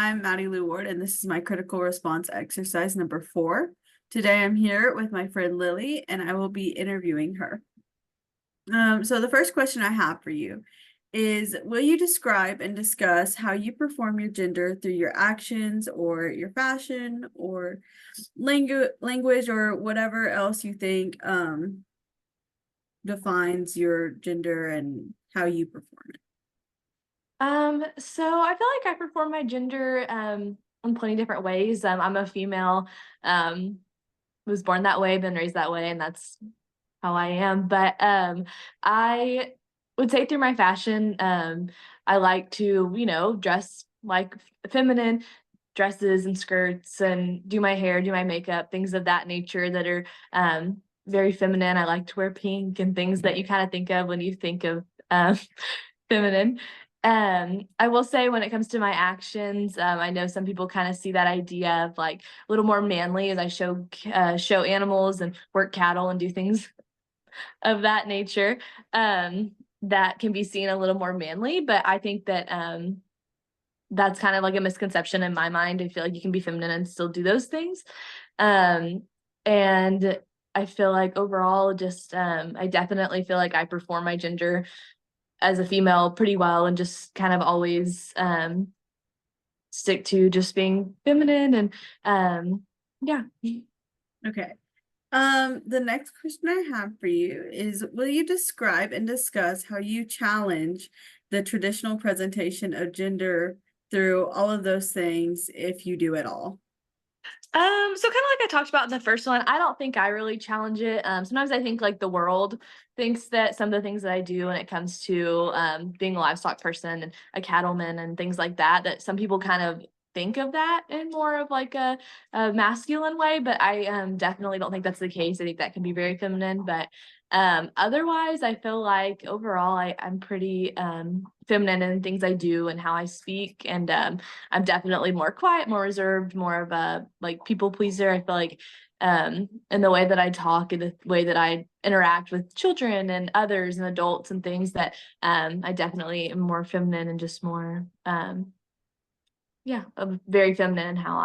I'm Maddie Lou Ward, and this is my critical response exercise number 4. Today I'm here with my friend Lily, and I will be interviewing her. So the first question I have for you is, will you describe and discuss how you perform your gender through your actions or your fashion or language or whatever else you think defines your gender and how you perform it? So I feel like I perform my gender in plenty of different ways. I'm a female, was born that way, been raised that way, and that's how I am. But I would say through my fashion, I like to, dress like feminine dresses and skirts and do my hair, do my makeup, things of that nature that are very feminine. I like to wear pink and things that you kind of think of when you think of feminine. I will say when it comes to my actions, I know some people kind of see that idea of like a little more manly as I show animals and work cattle and do things of that nature. That can be seen a little more manly, but I think that that's kind of like a misconception in my mind. I feel like you can be feminine and still do those things. And I feel like overall, just I definitely feel like I perform my gender as a female pretty well and just kind of always stick to just being feminine and yeah. Okay. The next question I have for you is, will you describe and discuss how you challenge the traditional presentation of gender through all of those things, if you do at all? So kind of like I talked about in the first one, I don't think I really challenge it. Sometimes I think like the world thinks that some of the things that I do when it comes to being a livestock person and a cattleman and things like that, that some people kind of think of that in more of like a masculine way, but I definitely don't think that's the case. I think that can be very feminine, but otherwise I feel like overall I'm pretty feminine in things I do and how I speak, and I'm definitely more quiet, more reserved, more of a like people pleaser. I feel like in the way that I talk and the way that I interact with children and others and adults and things, that I definitely am more feminine and just more very feminine in how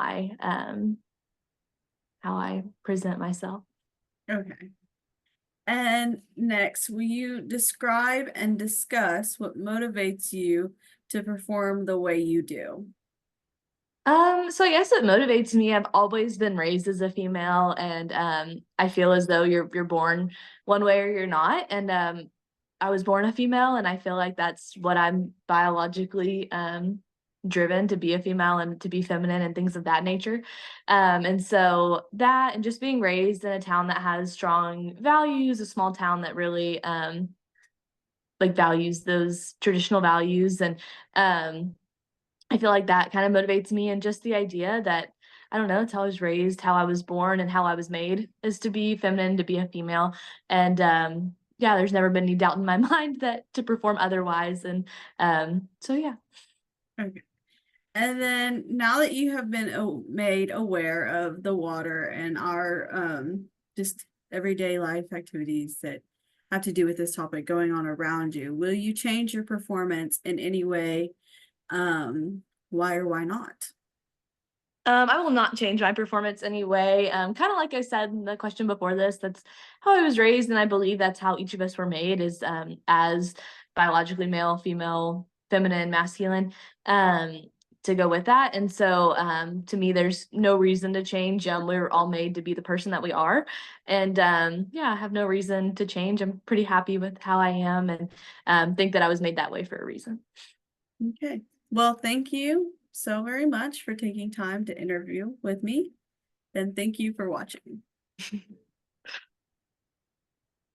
I present myself. Okay. And next, will you describe and discuss what motivates you to perform the way you do? So I guess it motivates me. I've always been raised as a female, and I feel as though you're born one way or you're not. And I was born a female, and I feel like that's what I'm biologically driven to be, a female and to be feminine and things of that nature. And so that, and just being raised in a town that has strong values, a small town that really like values those traditional values, and I feel like that kind of motivates me, and just the idea that I don't know, it's how I was raised, how I was born, and how I was made is to be feminine, to be a female. And yeah, there's never been any doubt in my mind that to perform otherwise. And so yeah. Okay. And then now that you have been made aware of the water and our just everyday life activities that have to do with this topic going on around you, will you change your performance in any way? Why or why not? I will not change my performance anyway. Kind of like I said in the question before this, that's how I was raised, and I believe that's how each of us were made, is as biologically male, female, feminine, masculine, um, to go with that. And so to me, there's no reason to change. We were all made to be the person that we are. And yeah, I have no reason to change. I'm pretty happy with how I am, and think that I was made that way for a reason. Okay. Well, thank you so very much for taking time to interview with me, and thank you for watching.